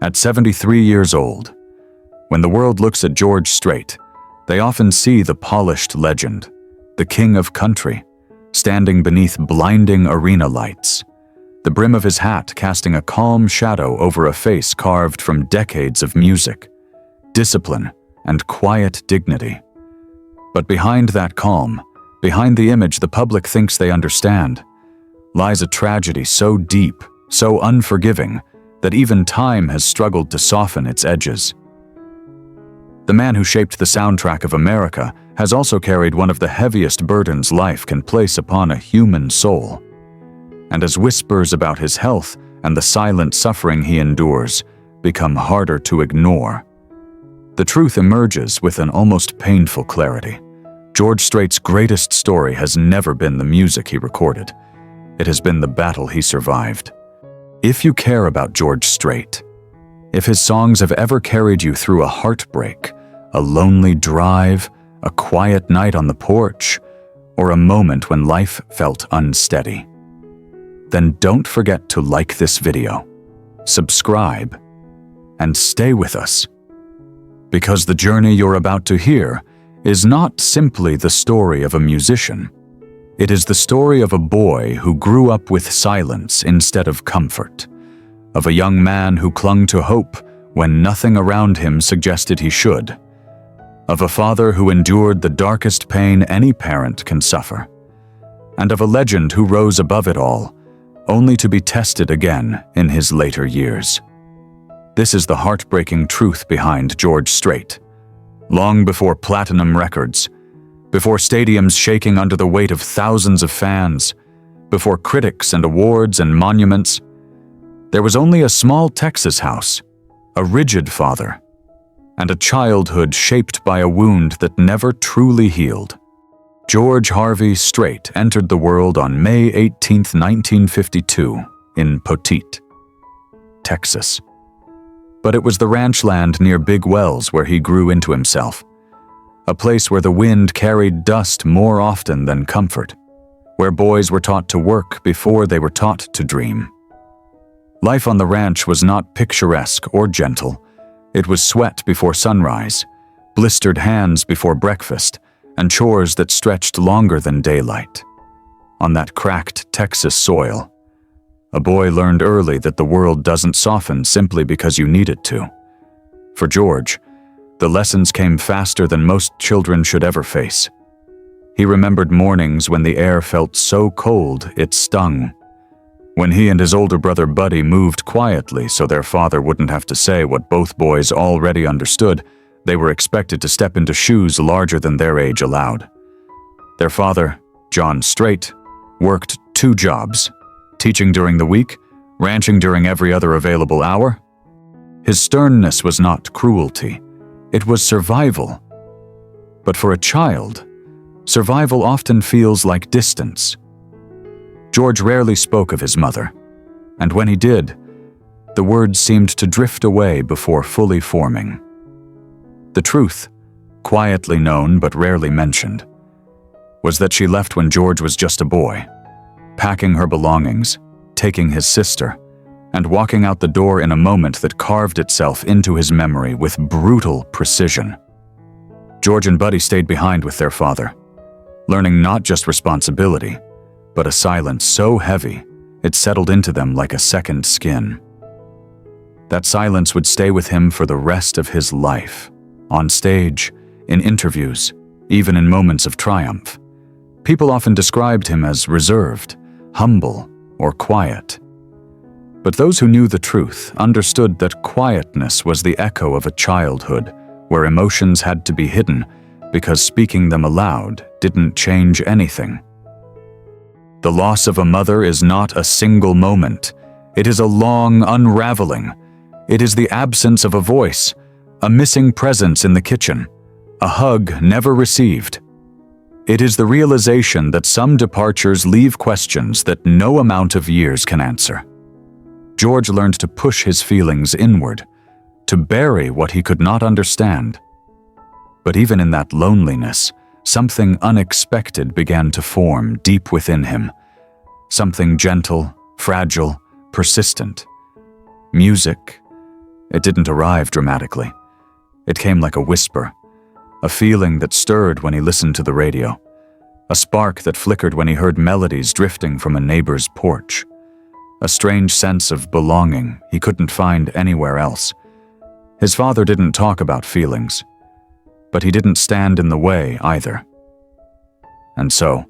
At 73 years old, when the world looks at George Strait, they often see the polished legend, the king of country, standing beneath blinding arena lights, the brim of his hat casting a calm shadow over a face carved from decades of music, discipline, and quiet dignity. But behind that calm, behind the image the public thinks they understand, lies a tragedy so deep, so unforgiving, that even time has struggled to soften its edges. The man who shaped the soundtrack of America has also carried one of the heaviest burdens life can place upon a human soul. And as whispers about his health and the silent suffering he endures become harder to ignore, the truth emerges with an almost painful clarity. George Strait's greatest story has never been the music he recorded. It has been the battle he survived. If you care about George Strait, if his songs have ever carried you through a heartbreak, a lonely drive, a quiet night on the porch, or a moment when life felt unsteady, then don't forget to like this video, subscribe, and stay with us. Because the journey you're about to hear is not simply the story of a musician. It is the story of a boy who grew up with silence instead of comfort, of a young man who clung to hope when nothing around him suggested he should, of a father who endured the darkest pain any parent can suffer, and of a legend who rose above it all, only to be tested again in his later years. This is the heartbreaking truth behind George Strait. Long before platinum records, before stadiums shaking under the weight of thousands of fans, before critics and awards and monuments, there was only a small Texas house, a rigid father, and a childhood shaped by a wound that never truly healed. George Harvey Strait entered the world on May 18, 1952, in Poteet, Texas. But it was the ranch land near Big Wells where he grew into himself, a place where the wind carried dust more often than comfort, where boys were taught to work before they were taught to dream. Life on the ranch was not picturesque or gentle. It was sweat before sunrise, blistered hands before breakfast, and chores that stretched longer than daylight. On that cracked Texas soil, a boy learned early that the world doesn't soften simply because you need it to. For George, the lessons came faster than most children should ever face. He remembered mornings when the air felt so cold it stung, when he and his older brother Buddy moved quietly so their father wouldn't have to say what both boys already understood. They were expected to step into shoes larger than their age allowed. Their father, John Strait, worked 2 jobs, teaching during the week, ranching during every other available hour. His sternness was not cruelty. It was survival. But for a child, survival often feels like distance. George rarely spoke of his mother, and when he did, the words seemed to drift away before fully forming. The truth, quietly known but rarely mentioned, was that she left when George was just a boy, packing her belongings, taking his sister, and walking out the door in a moment that carved itself into his memory with brutal precision. George and Buddy stayed behind with their father, learning not just responsibility, but a silence so heavy it settled into them like a second skin. That silence would stay with him for the rest of his life, on stage, in interviews, even in moments of triumph. People often described him as reserved, humble, or quiet. But those who knew the truth understood that quietness was the echo of a childhood where emotions had to be hidden because speaking them aloud didn't change anything. The loss of a mother is not a single moment. It is a long unraveling. It is the absence of a voice, a missing presence in the kitchen, a hug never received. It is the realization that some departures leave questions that no amount of years can answer. George learned to push his feelings inward, to bury what he could not understand. But even in that loneliness, something unexpected began to form deep within him. Something gentle, fragile, persistent. Music. It didn't arrive dramatically. It came like a whisper, a feeling that stirred when he listened to the radio, a spark that flickered when he heard melodies drifting from a neighbor's porch, a strange sense of belonging he couldn't find anywhere else. His father didn't talk about feelings, but he didn't stand in the way either. And so,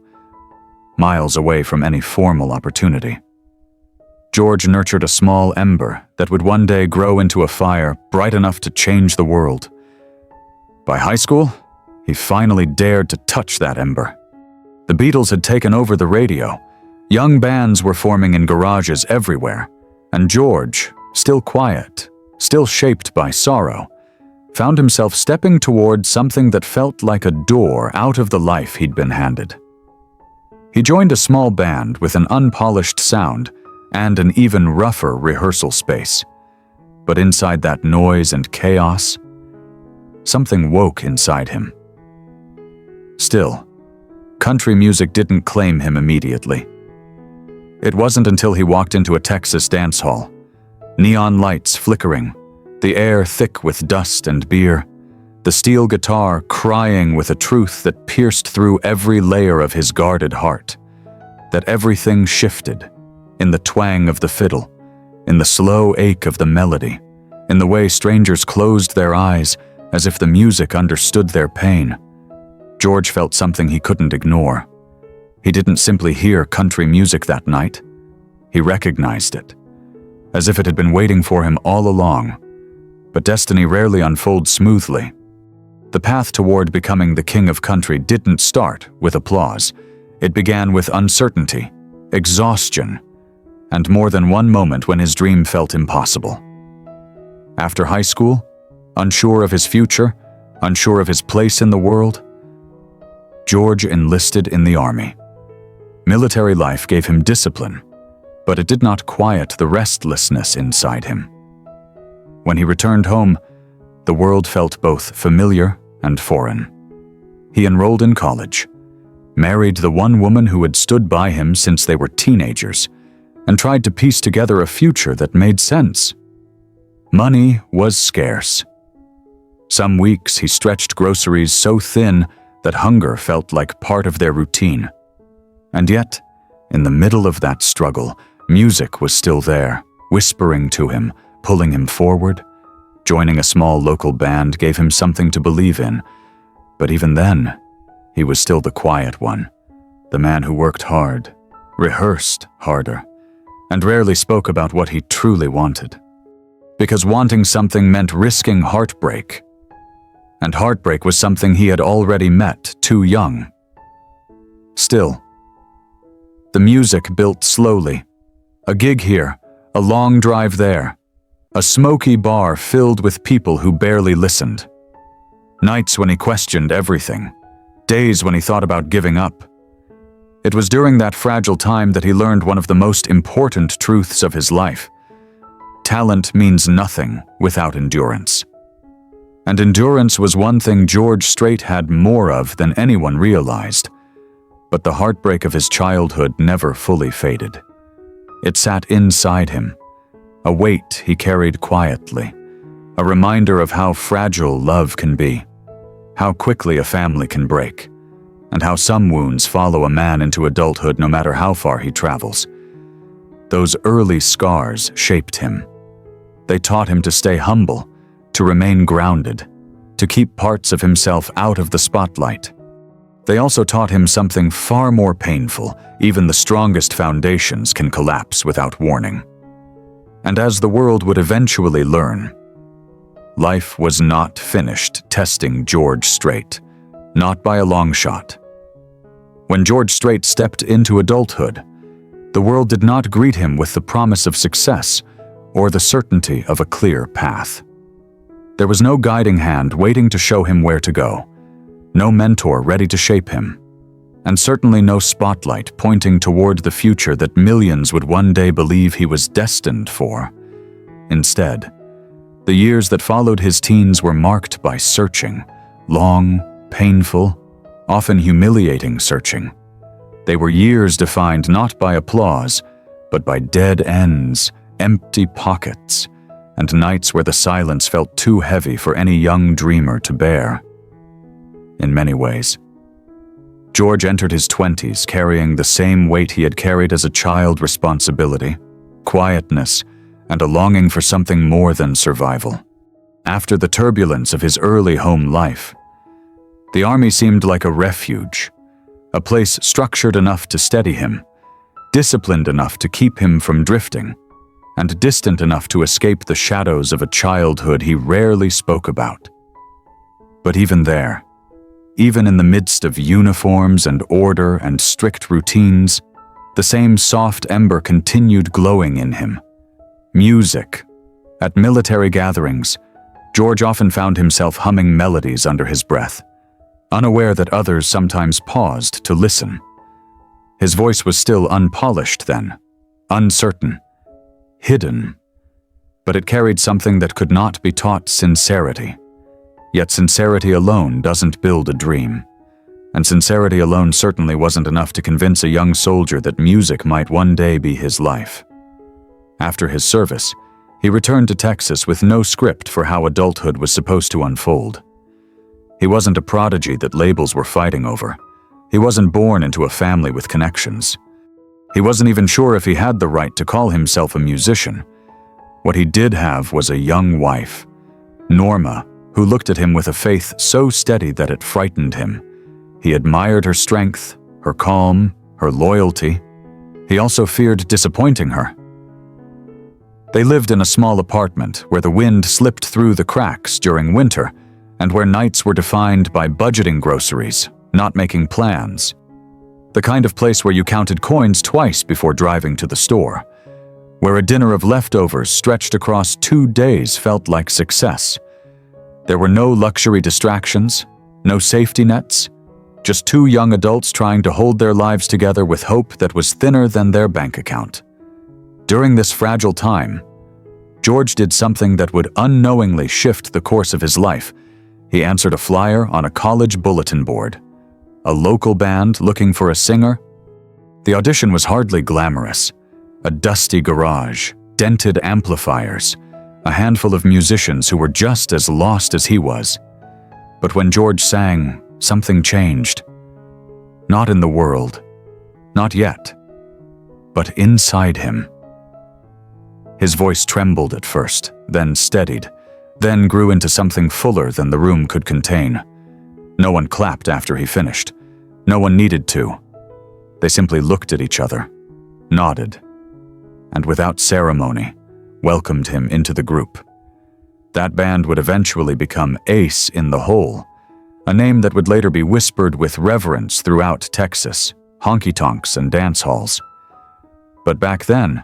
miles away from any formal opportunity, George nurtured a small ember that would one day grow into a fire bright enough to change the world. By high school, he finally dared to touch that ember. The Beatles had taken over the radio. Young bands were forming in garages everywhere, and George, still quiet, still shaped by sorrow, found himself stepping toward something that felt like a door out of the life he'd been handed. He joined a small band with an unpolished sound and an even rougher rehearsal space. But inside that noise and chaos, something woke inside him. Still, country music didn't claim him immediately. It wasn't until he walked into a Texas dance hall, neon lights flickering, the air thick with dust and beer, the steel guitar crying with a truth that pierced through every layer of his guarded heart, that everything shifted, in the twang of the fiddle, in the slow ache of the melody, in the way strangers closed their eyes as if the music understood their pain. George felt something he couldn't ignore. He didn't simply hear country music that night. He recognized it, as if it had been waiting for him all along. But destiny rarely unfolds smoothly. The path toward becoming the king of country didn't start with applause. It began with uncertainty, exhaustion, and more than one moment when his dream felt impossible. After high school, unsure of his future, unsure of his place in the world, George enlisted in the army. Military life gave him discipline, but it did not quiet the restlessness inside him. When he returned home, the world felt both familiar and foreign. He enrolled in college, married the one woman who had stood by him since they were teenagers, and tried to piece together a future that made sense. Money was scarce. Some weeks he stretched groceries so thin that hunger felt like part of their routine. And yet, in the middle of that struggle, music was still there, whispering to him, pulling him forward. Joining a small local band gave him something to believe in, but even then, he was still the quiet one, the man who worked hard, rehearsed harder, and rarely spoke about what he truly wanted. Because wanting something meant risking heartbreak, and heartbreak was something he had already met too young. Still, the music built slowly. A gig here, a long drive there, a smoky bar filled with people who barely listened. Nights when he questioned everything, days when he thought about giving up. It was during that fragile time that he learned one of the most important truths of his life. Talent means nothing without endurance. And endurance was one thing George Strait had more of than anyone realized. But the heartbreak of his childhood never fully faded. It sat inside him, a weight he carried quietly, a reminder of how fragile love can be, how quickly a family can break, and how some wounds follow a man into adulthood no matter how far he travels. Those early scars shaped him. They taught him to stay humble, to remain grounded, to keep parts of himself out of the spotlight. They also taught him something far more painful. Even the strongest foundations can collapse without warning. And as the world would eventually learn, life was not finished testing George Strait, not by a long shot. When George Strait stepped into adulthood, the world did not greet him with the promise of success or the certainty of a clear path. There was no guiding hand waiting to show him where to go, no mentor ready to shape him, and certainly no spotlight pointing toward the future that millions would one day believe he was destined for. Instead, the years that followed his teens were marked by searching, long, painful, often humiliating searching. They were years defined not by applause, but by dead ends, empty pockets, and nights where the silence felt too heavy for any young dreamer to bear. In many ways, George entered his 20s carrying the same weight he had carried as a child: responsibility, quietness, and a longing for something more than survival. After the turbulence of his early home life, the army seemed like a refuge, a place structured enough to steady him, disciplined enough to keep him from drifting, and distant enough to escape the shadows of a childhood he rarely spoke about. But even there, even in the midst of uniforms and order and strict routines, the same soft ember continued glowing in him. Music. At military gatherings, George often found himself humming melodies under his breath, unaware that others sometimes paused to listen. His voice was still unpolished then, uncertain, hidden, but it carried something that could not be taught: sincerity. Yet sincerity alone doesn't build a dream, and sincerity alone certainly wasn't enough to convince a young soldier that music might one day be his life. After his service, he returned to Texas with no script for how adulthood was supposed to unfold. He wasn't a prodigy that labels were fighting over. He wasn't born into a family with connections. He wasn't even sure if he had the right to call himself a musician. What he did have was a young wife, Norma, who looked at him with a faith so steady that it frightened him. He admired her strength, her calm, her loyalty. He also feared disappointing her. They lived in a small apartment where the wind slipped through the cracks during winter, and where nights were defined by budgeting groceries, not making plans. The kind of place where you counted coins twice before driving to the store, where a dinner of leftovers stretched across 2 days felt like success. There were no luxury distractions, no safety nets, just 2 young adults trying to hold their lives together with hope that was thinner than their bank account. During this fragile time, George did something that would unknowingly shift the course of his life. He answered a flyer on a college bulletin board. A local band looking for a singer? The audition was hardly glamorous. A dusty garage, dented amplifiers, a handful of musicians who were just as lost as he was. But when George sang, something changed. Not in the world, not yet, but inside him. His voice trembled at first, then steadied, then grew into something fuller than the room could contain. No one clapped after he finished. No one needed to. They simply looked at each other, nodded, and without ceremony, welcomed him into the group. That band would eventually become Ace in the Hole, a name that would later be whispered with reverence throughout Texas, honky-tonks and dance halls. But back then,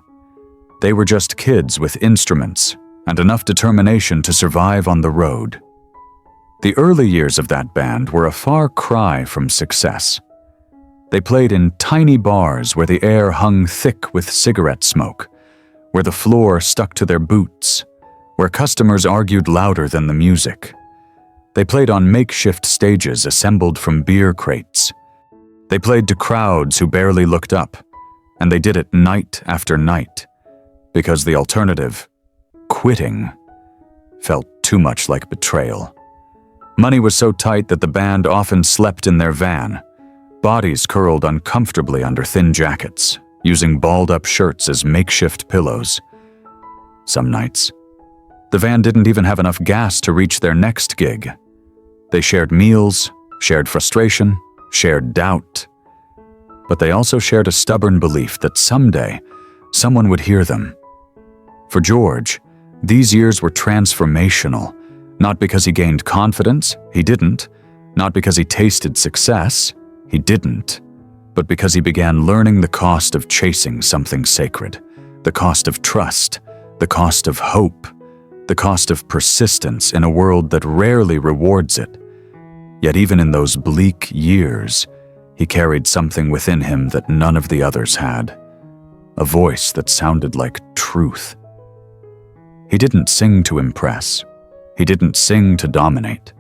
they were just kids with instruments and enough determination to survive on the road. The early years of that band were a far cry from success. They played in tiny bars where the air hung thick with cigarette smoke, where the floor stuck to their boots, where customers argued louder than the music. They played on makeshift stages assembled from beer crates. They played to crowds who barely looked up, and they did it night after night, because the alternative, quitting, felt too much like betrayal. Money was so tight that the band often slept in their van, bodies curled uncomfortably under thin jackets, using balled-up shirts as makeshift pillows. Some nights, the van didn't even have enough gas to reach their next gig. They shared meals, shared frustration, shared doubt. But they also shared a stubborn belief that someday, someone would hear them. For George, these years were transformational, not because he gained confidence, he didn't, not because he tasted success, he didn't, but because he began learning the cost of chasing something sacred, the cost of trust, the cost of hope, the cost of persistence in a world that rarely rewards it. Yet even in those bleak years, he carried something within him that none of the others had, a voice that sounded like truth. He didn't sing to impress. He didn't sing to dominate.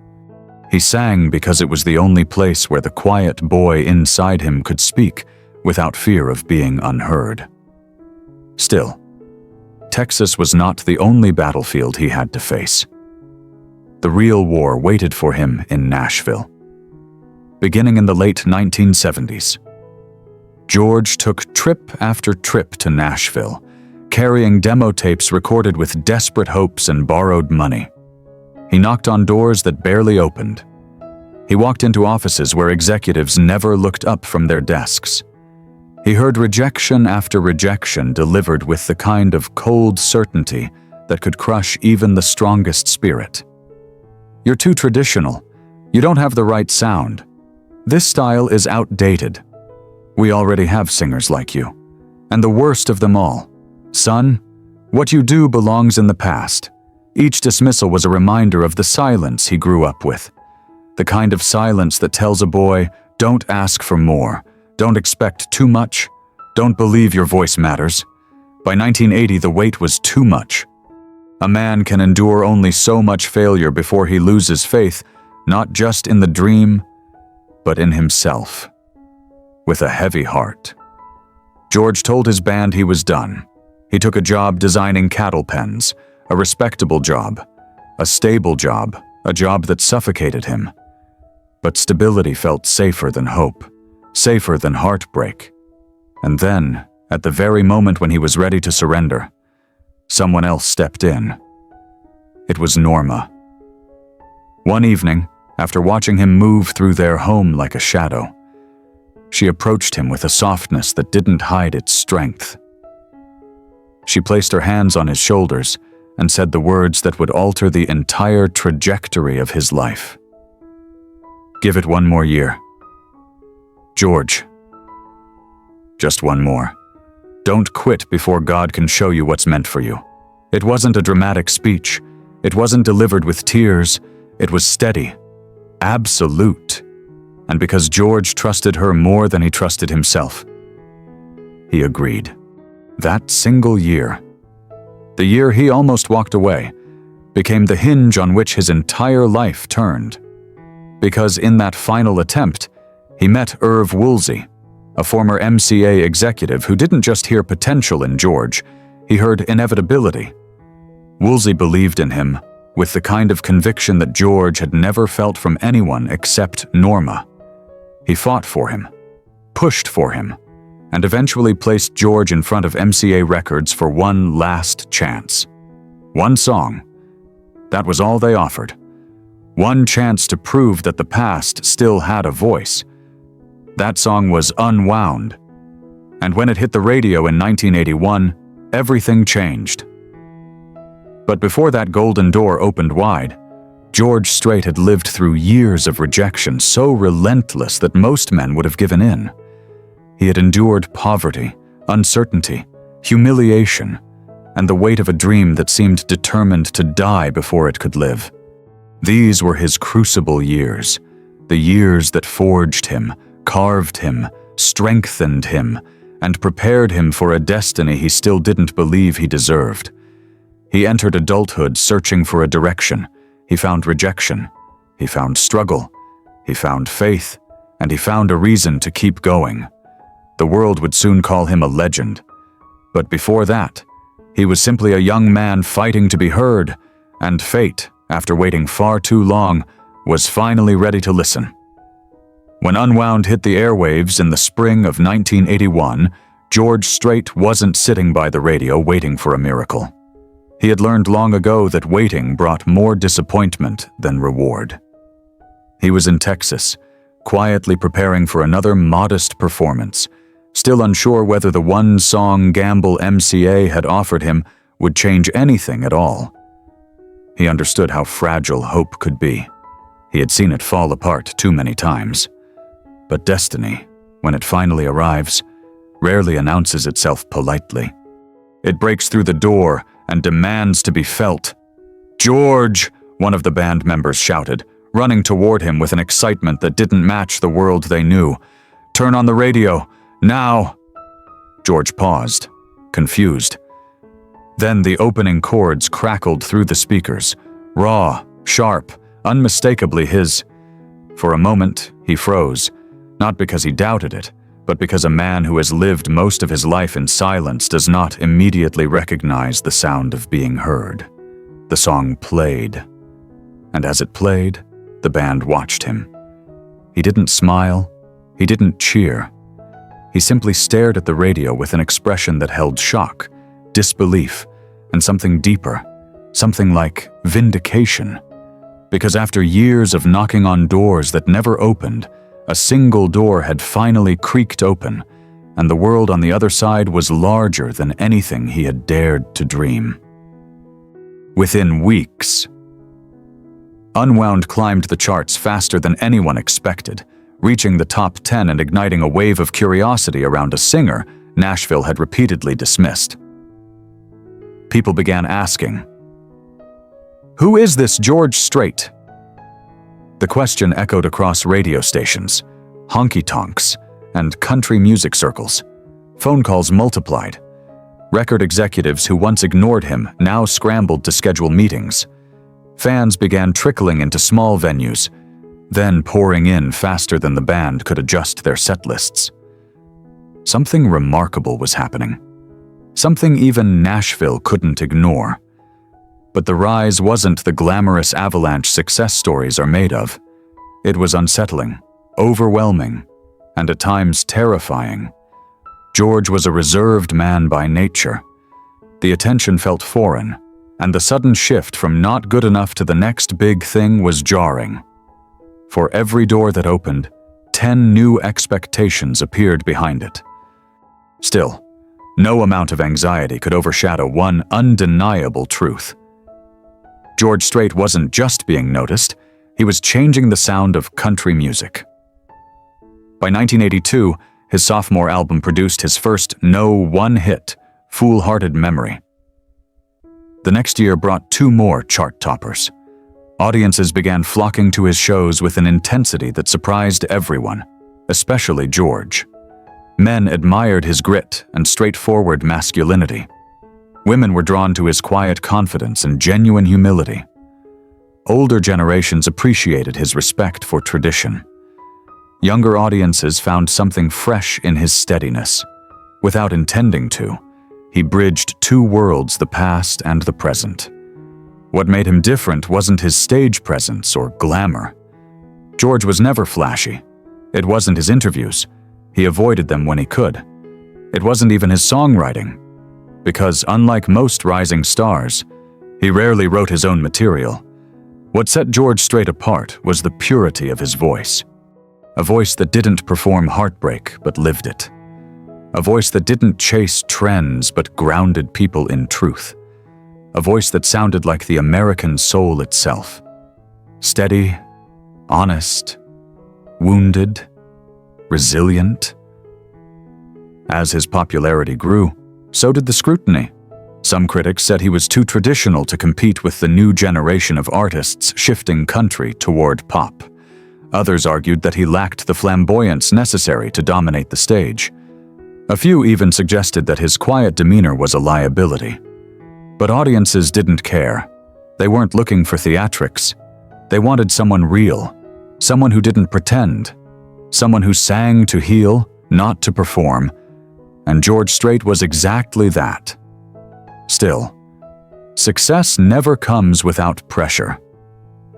He sang because it was the only place where the quiet boy inside him could speak without fear of being unheard. Still, Texas was not the only battlefield he had to face. The real war waited for him in Nashville. Beginning in the late 1970s, George took trip after trip to Nashville, carrying demo tapes recorded with desperate hopes and borrowed money. He knocked on doors that barely opened. He walked into offices where executives never looked up from their desks. He heard rejection after rejection delivered with the kind of cold certainty that could crush even the strongest spirit. "You're too traditional. You don't have the right sound. This style is outdated. We already have singers like you. And the worst of them all, son, what you do belongs in the past." Each dismissal was a reminder of the silence he grew up with. The kind of silence that tells a boy, don't ask for more, don't expect too much, don't believe your voice matters. By 1980, the weight was too much. A man can endure only so much failure before he loses faith, not just in the dream, but in himself. With a heavy heart, George told his band he was done. He took a job designing cattle pens, a respectable job, a stable job, a job that suffocated him. But stability felt safer than hope, safer than heartbreak. And then, at the very moment when he was ready to surrender, someone else stepped in. It was Norma. One evening, after watching him move through their home like a shadow, she approached him with a softness that didn't hide its strength. She placed her hands on his shoulders and said the words that would alter the entire trajectory of his life. "Give it one more year. George, just one more. Don't quit before God can show you what's meant for you." It wasn't a dramatic speech. It wasn't delivered with tears. It was steady, absolute. And because George trusted her more than he trusted himself, he agreed. That single year, the year he almost walked away, became the hinge on which his entire life turned. Because in that final attempt, he met Irv Woolsey, a former MCA executive who didn't just hear potential in George, he heard inevitability. Woolsey believed in him with the kind of conviction that George had never felt from anyone except Norma. He fought for him, pushed for him, and eventually placed George in front of MCA Records for one last chance. One song. That was all they offered. One chance to prove that the past still had a voice. That song was Unwound. And when it hit the radio in 1981, everything changed. But before that golden door opened wide, George Strait had lived through years of rejection so relentless that most men would have given in. He had endured poverty, uncertainty, humiliation, and the weight of a dream that seemed determined to die before it could live. These were his crucible years, the years that forged him, carved him, strengthened him, and prepared him for a destiny he still didn't believe he deserved. He entered adulthood searching for a direction. He found rejection. He found struggle. He found faith. And he found a reason to keep going. The world would soon call him a legend. But before that, he was simply a young man fighting to be heard, and fate, after waiting far too long, was finally ready to listen. When Unwound hit the airwaves in the spring of 1981, George Strait wasn't sitting by the radio waiting for a miracle. He had learned long ago that waiting brought more disappointment than reward. He was in Texas, quietly preparing for another modest performance, still unsure whether the one-song gamble MCA had offered him would change anything at all. He understood how fragile hope could be. He had seen it fall apart too many times. But destiny, when it finally arrives, rarely announces itself politely. It breaks through the door and demands to be felt. "George!" one of the band members shouted, running toward him with an excitement that didn't match the world they knew. "Turn on the radio, now!" George paused, confused. Then the opening chords crackled through the speakers, raw, sharp, unmistakably his. For a moment, he froze, not because he doubted it, but because a man who has lived most of his life in silence does not immediately recognize the sound of being heard. The song played, and as it played, the band watched him. He didn't smile, he didn't cheer. He simply stared at the radio with an expression that held shock, disbelief, and something deeper, something like vindication. Because after years of knocking on doors that never opened, a single door had finally creaked open, and the world on the other side was larger than anything he had dared to dream. Within weeks, Unwound climbed the charts faster than anyone expected, reaching the top 10 and igniting a wave of curiosity around a singer Nashville had repeatedly dismissed. People began asking, "Who is this George Strait?" The question echoed across radio stations, honky-tonks, and country music circles. Phone calls multiplied. Record executives who once ignored him now scrambled to schedule meetings. Fans began trickling into small venues, then pouring in faster than the band could adjust their set lists. Something remarkable was happening. Something even Nashville couldn't ignore. But the rise wasn't the glamorous avalanche success stories are made of. It was unsettling, overwhelming, and at times terrifying. George was a reserved man by nature. The attention felt foreign, and the sudden shift from not good enough to the next big thing was jarring. For every door that opened, 10 new expectations appeared behind it. Still, no amount of anxiety could overshadow one undeniable truth. George Strait wasn't just being noticed, he was changing the sound of country music. By 1982, his sophomore album produced his first no-one hit, Foolhardy Memory. The next year brought 2 more chart toppers. Audiences began flocking to his shows with an intensity that surprised everyone, especially George. Men admired his grit and straightforward masculinity. Women were drawn to his quiet confidence and genuine humility. Older generations appreciated his respect for tradition. Younger audiences found something fresh in his steadiness. Without intending to, he bridged 2 worlds, the past and the present. What made him different wasn't his stage presence or glamour. George was never flashy. It wasn't his interviews. He avoided them when he could. It wasn't even his songwriting. Because unlike most rising stars, he rarely wrote his own material. What set George Strait apart was the purity of his voice. A voice that didn't perform heartbreak but lived it. A voice that didn't chase trends but grounded people in truth. A voice that sounded like the American soul itself. Steady, honest, wounded, resilient. As his popularity grew, so did the scrutiny. Some critics said he was too traditional to compete with the new generation of artists shifting country toward pop. Others argued that he lacked the flamboyance necessary to dominate the stage. A few even suggested that his quiet demeanor was a liability. But audiences didn't care. They weren't looking for theatrics. They wanted someone real, someone who didn't pretend, someone who sang to heal, not to perform, and George Strait was exactly that. Still, success never comes without pressure,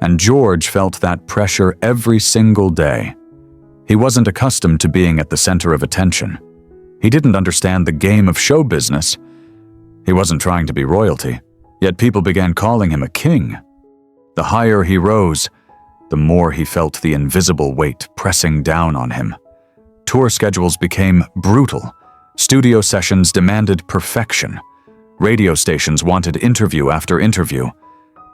and George felt that pressure every single day. He wasn't accustomed to being at the center of attention. He didn't understand the game of show business. He wasn't trying to be royalty, yet people began calling him a king. The higher he rose, the more he felt the invisible weight pressing down on him. Tour schedules became brutal. Studio sessions demanded perfection. Radio stations wanted interview after interview.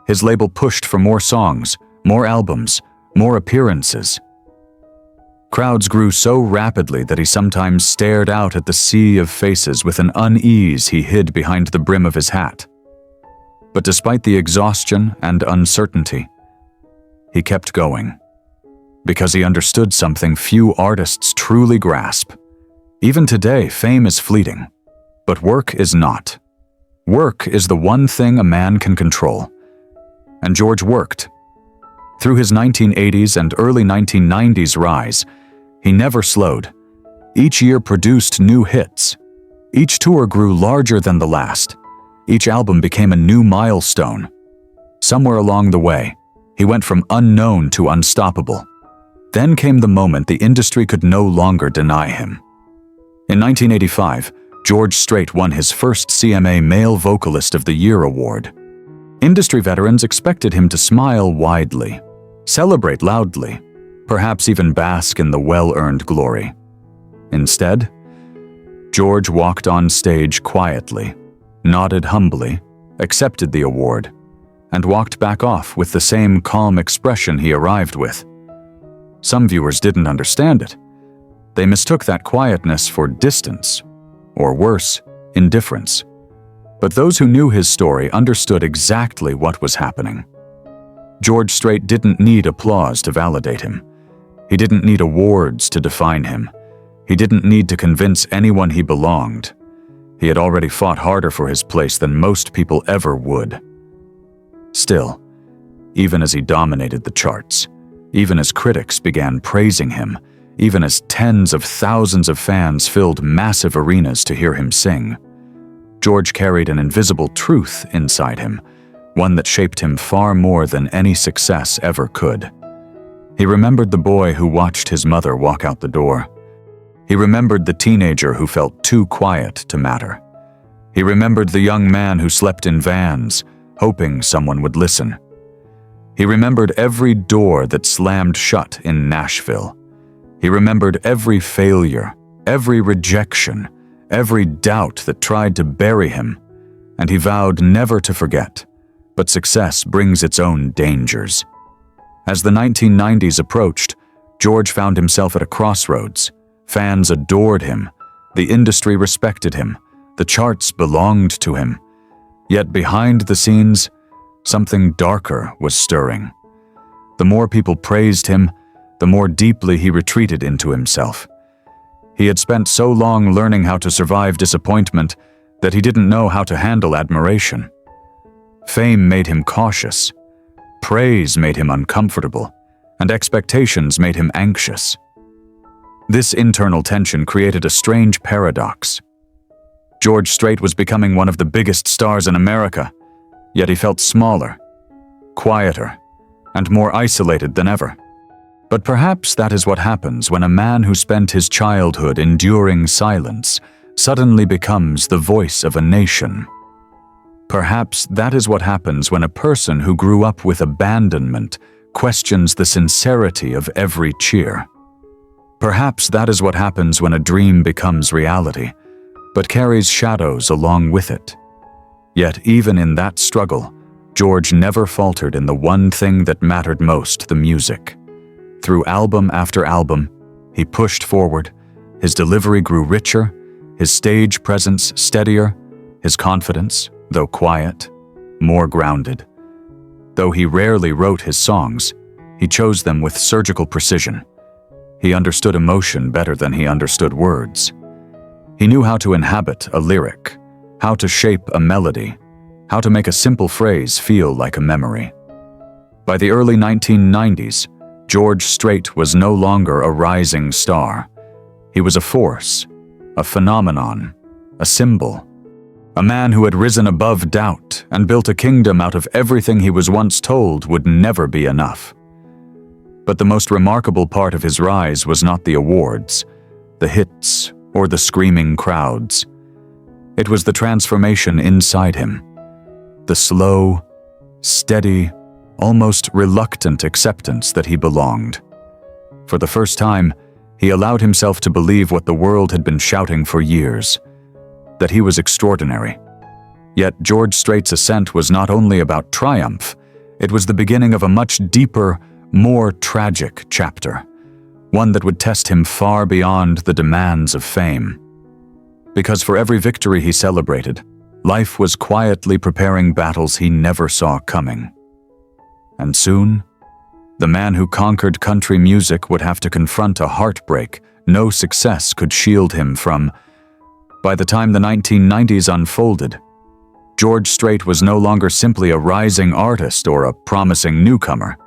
His label pushed for more songs, more albums, more appearances. Crowds grew so rapidly that he sometimes stared out at the sea of faces with an unease he hid behind the brim of his hat. But despite the exhaustion and uncertainty, he kept going. Because he understood something few artists truly grasp. Even today, fame is fleeting, but work is not. Work is the one thing a man can control. And George worked. Through his 1980s and early 1990s rise, he never slowed. Each year produced new hits. Each tour grew larger than the last. Each album became a new milestone. Somewhere along the way, he went from unknown to unstoppable. Then came the moment the industry could no longer deny him. In 1985, George Strait won his first CMA Male Vocalist of the Year award. Industry veterans expected him to smile widely, celebrate loudly, perhaps even bask in the well-earned glory. Instead, George walked on stage quietly, nodded humbly, accepted the award, and walked back off with the same calm expression he arrived with. Some viewers didn't understand it. They mistook that quietness for distance, or worse, indifference. But those who knew his story understood exactly what was happening. George Strait didn't need applause to validate him. He didn't need awards to define him. He didn't need to convince anyone he belonged. He had already fought harder for his place than most people ever would. Still, even as he dominated the charts, even as critics began praising him, even as tens of thousands of fans filled massive arenas to hear him sing, George carried an invisible truth inside him, one that shaped him far more than any success ever could. He remembered the boy who watched his mother walk out the door. He remembered the teenager who felt too quiet to matter. He remembered the young man who slept in vans, hoping someone would listen. He remembered every door that slammed shut in Nashville. He remembered every failure, every rejection, every doubt that tried to bury him, and he vowed never to forget. But success brings its own dangers. As the 1990s approached, George found himself at a crossroads. Fans adored him, the industry respected him, the charts belonged to him. Yet behind the scenes, something darker was stirring. The more people praised him, the more deeply he retreated into himself. He had spent so long learning how to survive disappointment that he didn't know how to handle admiration. Fame made him cautious, praise made him uncomfortable, and expectations made him anxious. This internal tension created a strange paradox. George Strait was becoming one of the biggest stars in America, yet he felt smaller, quieter, and more isolated than ever. But perhaps that is what happens when a man who spent his childhood enduring silence suddenly becomes the voice of a nation. Perhaps that is what happens when a person who grew up with abandonment questions the sincerity of every cheer. Perhaps that is what happens when a dream becomes reality, but carries shadows along with it. Yet even in that struggle, George never faltered in the one thing that mattered most, the music. Through album after album, he pushed forward. His delivery grew richer, his stage presence steadier, his confidence, though quiet, more grounded. Though he rarely wrote his songs, he chose them with surgical precision. He understood emotion better than he understood words. He knew how to inhabit a lyric, how to shape a melody, how to make a simple phrase feel like a memory. By the early 1990s, George Strait was no longer a rising star. He was a force, a phenomenon, a symbol. A man who had risen above doubt and built a kingdom out of everything he was once told would never be enough. But the most remarkable part of his rise was not the awards, the hits, or the screaming crowds. It was the transformation inside him. The slow, steady, almost reluctant acceptance that he belonged. For the first time, he allowed himself to believe what the world had been shouting for years, that he was extraordinary. Yet George Strait's ascent was not only about triumph, it was the beginning of a much deeper, more tragic chapter, one that would test him far beyond the demands of fame. Because for every victory he celebrated, life was quietly preparing battles he never saw coming. And soon, the man who conquered country music would have to confront a heartbreak no success could shield him from. By the time the 1990s unfolded, George Strait was no longer simply a rising artist or a promising newcomer.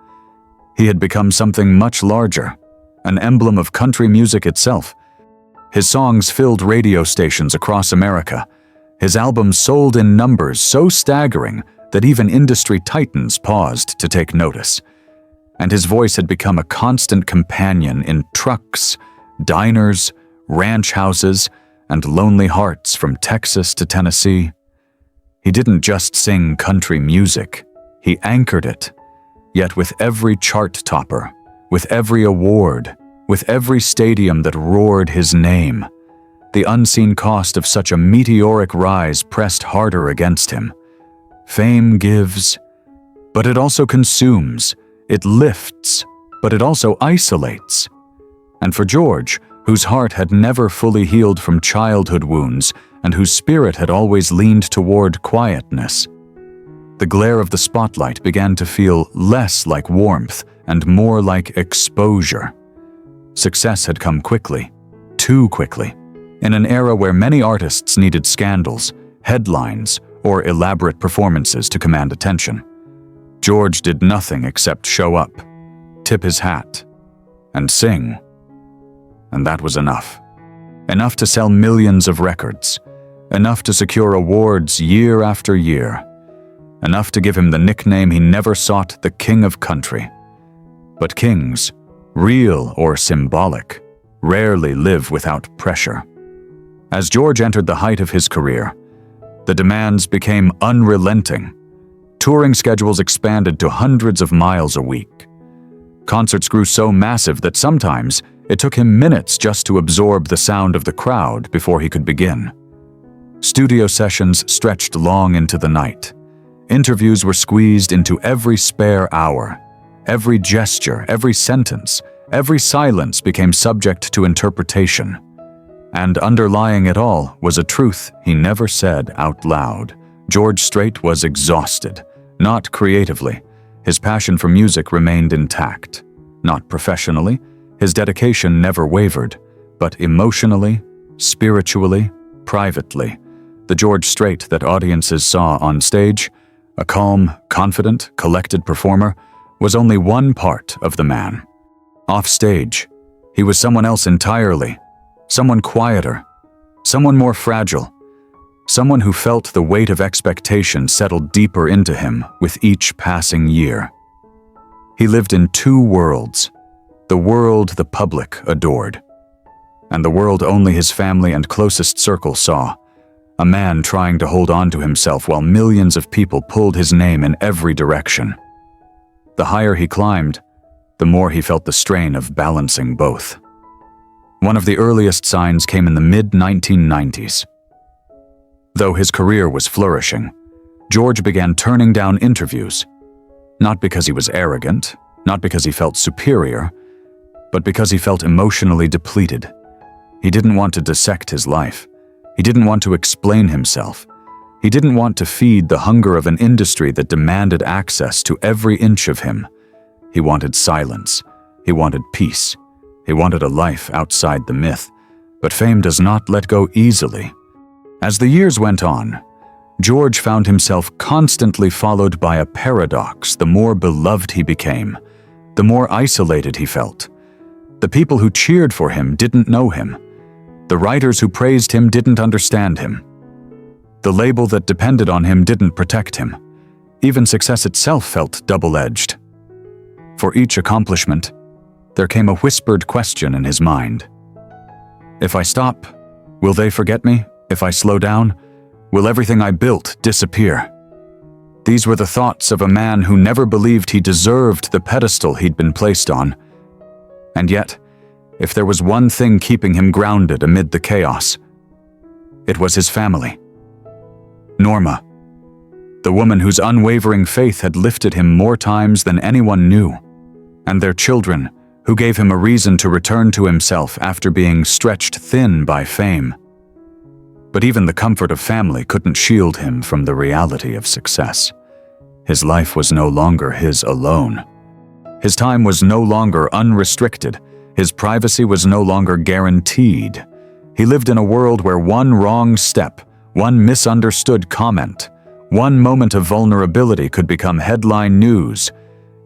He had become something much larger, an emblem of country music itself. His songs filled radio stations across America. His albums sold in numbers so staggering that even industry titans paused to take notice. And his voice had become a constant companion in trucks, diners, ranch houses, and lonely hearts from Texas to Tennessee. He didn't just sing country music, he anchored it. Yet with every chart topper, with every award, with every stadium that roared his name, the unseen cost of such a meteoric rise pressed harder against him. Fame gives, but it also consumes. It lifts, but it also isolates. And for George, whose heart had never fully healed from childhood wounds and whose spirit had always leaned toward quietness, the glare of the spotlight began to feel less like warmth and more like exposure. Success had come quickly, too quickly, in an era where many artists needed scandals, headlines, or elaborate performances to command attention. George did nothing except show up, tip his hat, and sing. And that was enough. Enough to sell millions of records. Enough to secure awards year after year. Enough to give him the nickname he never sought, the King of Country. But kings, real or symbolic, rarely live without pressure. As George entered the height of his career, the demands became unrelenting. Touring schedules expanded to hundreds of miles a week. Concerts grew so massive that sometimes it took him minutes just to absorb the sound of the crowd before he could begin. Studio sessions stretched long into the night. Interviews were squeezed into every spare hour. Every gesture, every sentence, every silence became subject to interpretation. And underlying it all was a truth he never said out loud. George Strait was exhausted, not creatively. His passion for music remained intact. Not professionally, his dedication never wavered, but emotionally, spiritually, privately. The George Strait that audiences saw on stage, a calm, confident, collected performer, was only one part of the man. Off stage, he was someone else entirely, someone quieter, someone more fragile, someone who felt the weight of expectation settle deeper into him with each passing year. He lived in two worlds, the world the public adored, and the world only his family and closest circle saw, a man trying to hold on to himself while millions of people pulled his name in every direction. The higher he climbed, the more he felt the strain of balancing both. One of the earliest signs came in the mid-1990s. Though his career was flourishing, George began turning down interviews, not because he was arrogant, not because he felt superior, but because he felt emotionally depleted. He didn't want to dissect his life. He didn't want to explain himself. He didn't want to feed the hunger of an industry that demanded access to every inch of him. He wanted silence. He wanted peace. He wanted a life outside the myth. But fame does not let go easily. As the years went on, George found himself constantly followed by a paradox. The more beloved he became, the more isolated he felt. The people who cheered for him didn't know him. The writers who praised him didn't understand him. The label that depended on him didn't protect him. Even success itself felt double-edged. For each accomplishment, there came a whispered question in his mind. If I stop, will they forget me? If I slow down, will everything I built disappear? These were the thoughts of a man who never believed he deserved the pedestal he'd been placed on. And yet, if there was one thing keeping him grounded amid the chaos, it was his family. Norma, the woman whose unwavering faith had lifted him more times than anyone knew, and their children, who gave him a reason to return to himself after being stretched thin by fame. But even the comfort of family couldn't shield him from the reality of success. His life was no longer his alone. His time was no longer unrestricted. His privacy was no longer guaranteed. He lived in a world where one wrong step, one misunderstood comment, one moment of vulnerability could become headline news.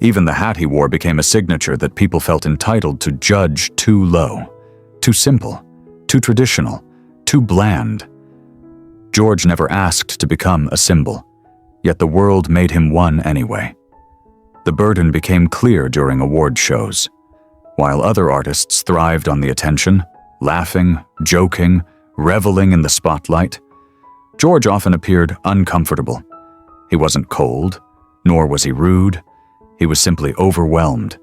Even the hat he wore became a signature that people felt entitled to judge too low, too simple, too traditional, too bland. George never asked to become a symbol, yet the world made him one anyway. The burden became clear during award shows. While other artists thrived on the attention, laughing, joking, reveling in the spotlight, George often appeared uncomfortable. He wasn't cold, nor was he rude. He was simply overwhelmed.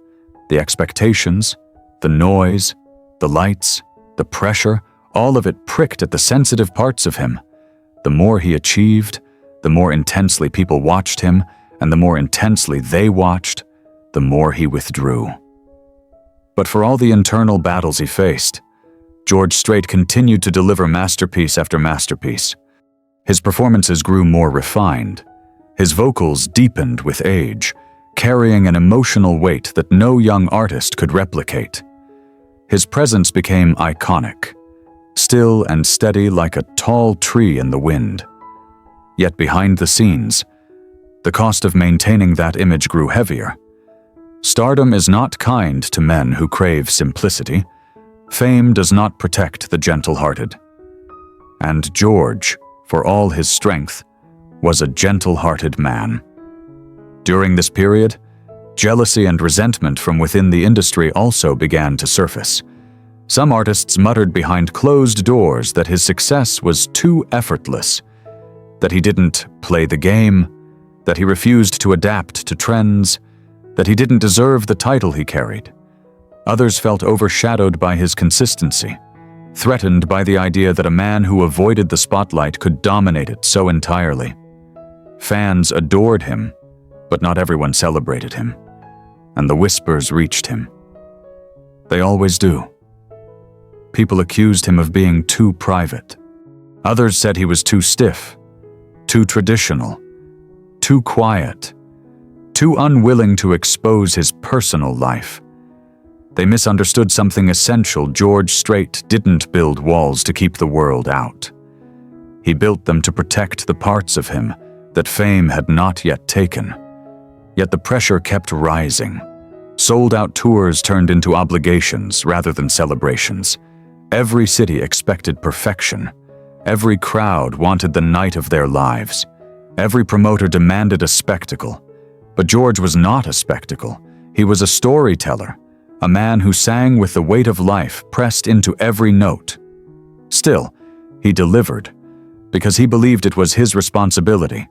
The expectations, the noise, the lights, the pressure, all of it pricked at the sensitive parts of him. The more he achieved, the more intensely people watched him, and the more intensely they watched, the more he withdrew. But for all the internal battles he faced, George Strait continued to deliver masterpiece after masterpiece. His performances grew more refined. His vocals deepened with age, carrying an emotional weight that no young artist could replicate. His presence became iconic, still and steady like a tall tree in the wind. Yet behind the scenes, the cost of maintaining that image grew heavier. Stardom is not kind to men who crave simplicity. Fame does not protect the gentle-hearted. And George, for all his strength, was a gentle-hearted man. During this period, jealousy and resentment from within the industry also began to surface. Some artists muttered behind closed doors that his success was too effortless, that he didn't play the game, that he refused to adapt to trends, that he didn't deserve the title he carried. Others felt overshadowed by his consistency, threatened by the idea that a man who avoided the spotlight could dominate it so entirely. Fans adored him, but not everyone celebrated him, and the whispers reached him. They always do. People accused him of being too private. Others said he was too stiff, too traditional, too quiet, too unwilling to expose his personal life. They misunderstood something essential. George Strait didn't build walls to keep the world out. He built them to protect the parts of him that fame had not yet taken. Yet the pressure kept rising. Sold-out tours turned into obligations rather than celebrations. Every city expected perfection. Every crowd wanted the night of their lives. Every promoter demanded a spectacle. But George was not a spectacle. He was a storyteller, a man who sang with the weight of life pressed into every note. Still, he delivered, because he believed it was his responsibility.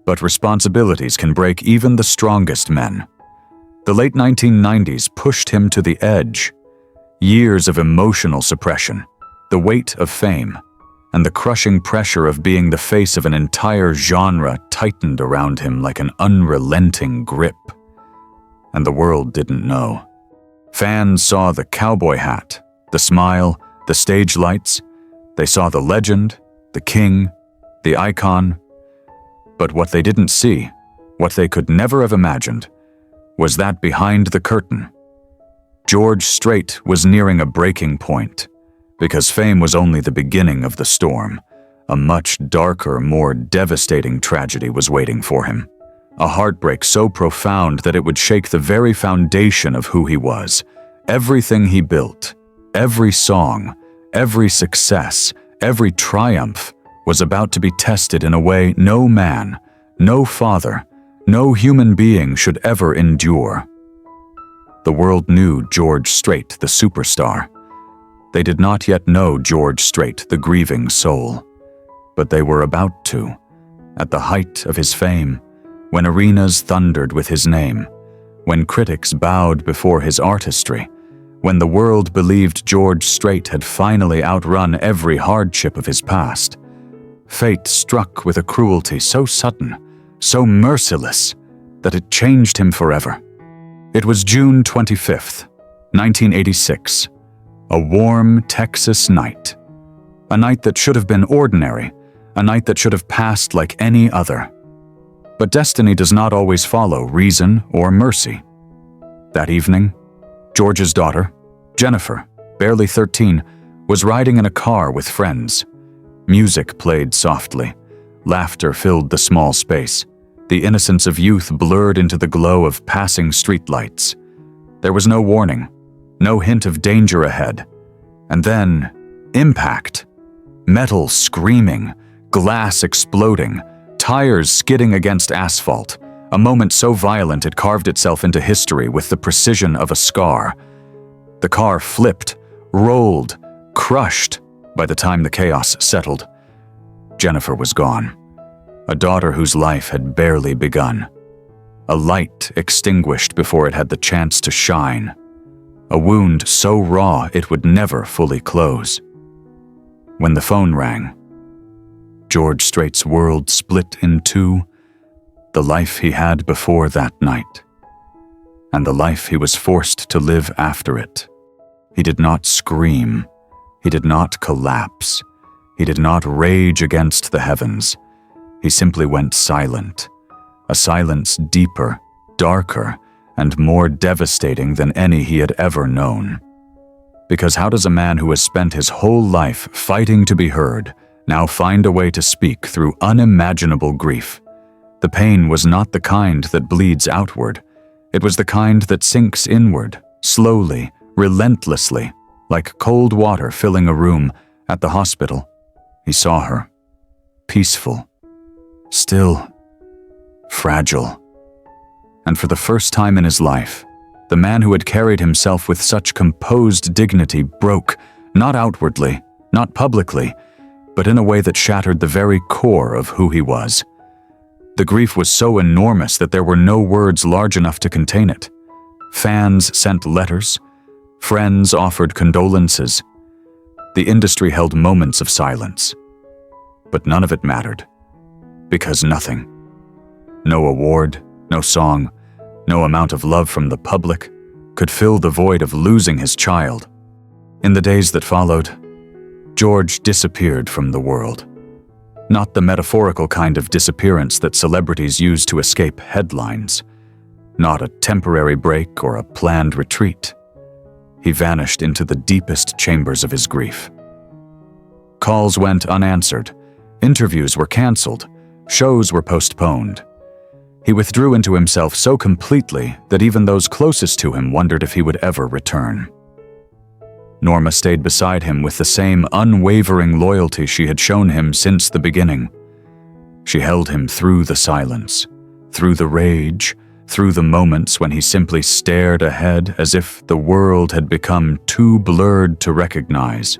But responsibilities can break even the strongest men. The late 1990s pushed him to the edge. Years of emotional suppression, the weight of fame, and the crushing pressure of being the face of an entire genre tightened around him like an unrelenting grip. And the world didn't know. Fans saw the cowboy hat, the smile, the stage lights. They saw the legend, the king, the icon. But what they didn't see, what they could never have imagined, was that behind the curtain, George Strait was nearing a breaking point. Because fame was only the beginning of the storm. A much darker, more devastating tragedy was waiting for him. A heartbreak so profound that it would shake the very foundation of who he was. Everything he built, every song, every success, every triumph was about to be tested in a way no man, no father, no human being should ever endure. The world knew George Strait, the superstar. They did not yet know George Strait, the grieving soul. But they were about to, at the height of his fame, when arenas thundered with his name, when critics bowed before his artistry, when the world believed George Strait had finally outrun every hardship of his past. Fate struck with a cruelty so sudden, so merciless, that it changed him forever. It was June 25th, 1986. A warm Texas night. A night that should have been ordinary, a night that should have passed like any other. But destiny does not always follow reason or mercy. That evening, George's daughter, Jennifer, barely 13, was riding in a car with friends. Music played softly. Laughter filled the small space. The innocence of youth blurred into the glow of passing streetlights. There was no warning. No hint of danger ahead. And then, Impact. Metal screaming, glass exploding, tires skidding against asphalt, a moment so violent it carved itself into history with the precision of a scar. The car flipped, rolled, crushed. By the time the chaos settled, Jennifer was gone. A daughter whose life had barely begun. A light extinguished before it had the chance to shine. A wound so raw it would never fully close. When the phone rang, George Strait's world split in two, the life he had before that night, and the life he was forced to live after it. He did not scream. He did not collapse. He did not rage against the heavens. He simply went silent, a silence deeper, darker, and more devastating than any he had ever known. Because how does a man who has spent his whole life fighting to be heard now find a way to speak through unimaginable grief? The pain was not the kind that bleeds outward. It was the kind that sinks inward, slowly, relentlessly, like cold water filling a room. At the hospital, he saw her, peaceful, still, fragile. And for the first time in his life, the man who had carried himself with such composed dignity broke, not outwardly, not publicly, but in a way that shattered the very core of who he was. The grief was so enormous that there were no words large enough to contain it. Fans sent letters. Friends offered condolences. The industry held moments of silence. But none of it mattered. Because nothing. No award, no song, no amount of love from the public could fill the void of losing his child. In the days that followed, George disappeared from the world. Not the metaphorical kind of disappearance that celebrities use to escape headlines. Not a temporary break or a planned retreat. He vanished into the deepest chambers of his grief. Calls went unanswered. Interviews were canceled. Shows were postponed. He withdrew into himself so completely that even those closest to him wondered if he would ever return. Norma stayed beside him with the same unwavering loyalty she had shown him since the beginning. She held him through the silence, through the rage, through the moments when he simply stared ahead as if the world had become too blurred to recognize.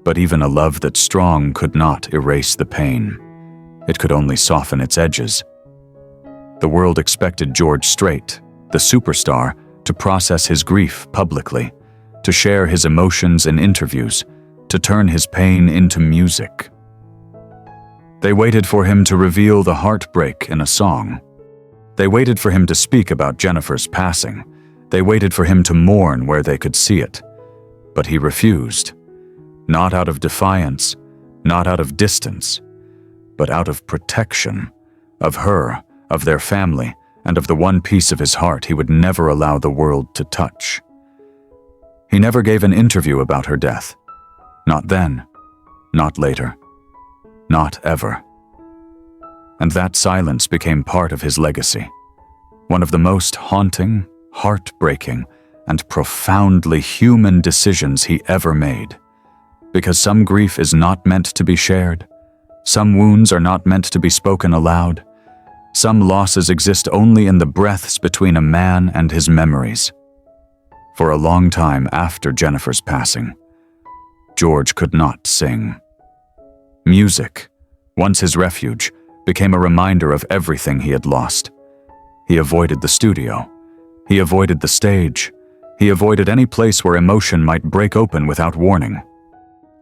But even a love that strong could not erase the pain. It could only soften its edges. The world expected George Strait, the superstar, to process his grief publicly, to share his emotions in interviews, to turn his pain into music. They waited for him to reveal the heartbreak in a song. They waited for him to speak about Jennifer's passing. They waited for him to mourn where they could see it. But he refused. Not out of defiance, not out of distance, but out of protection, of her, of their family, and of the one piece of his heart he would never allow the world to touch. He never gave an interview about her death. Not then, not later, not ever. And that silence became part of his legacy, one of the most haunting, heartbreaking, and profoundly human decisions he ever made. Because some grief is not meant to be shared, some wounds are not meant to be spoken aloud, some losses exist only in the breaths between a man and his memories. For a long time after Jennifer's passing, George could not sing. Music, once his refuge, became a reminder of everything he had lost. He avoided the studio. He avoided the stage. He avoided any place where emotion might break open without warning.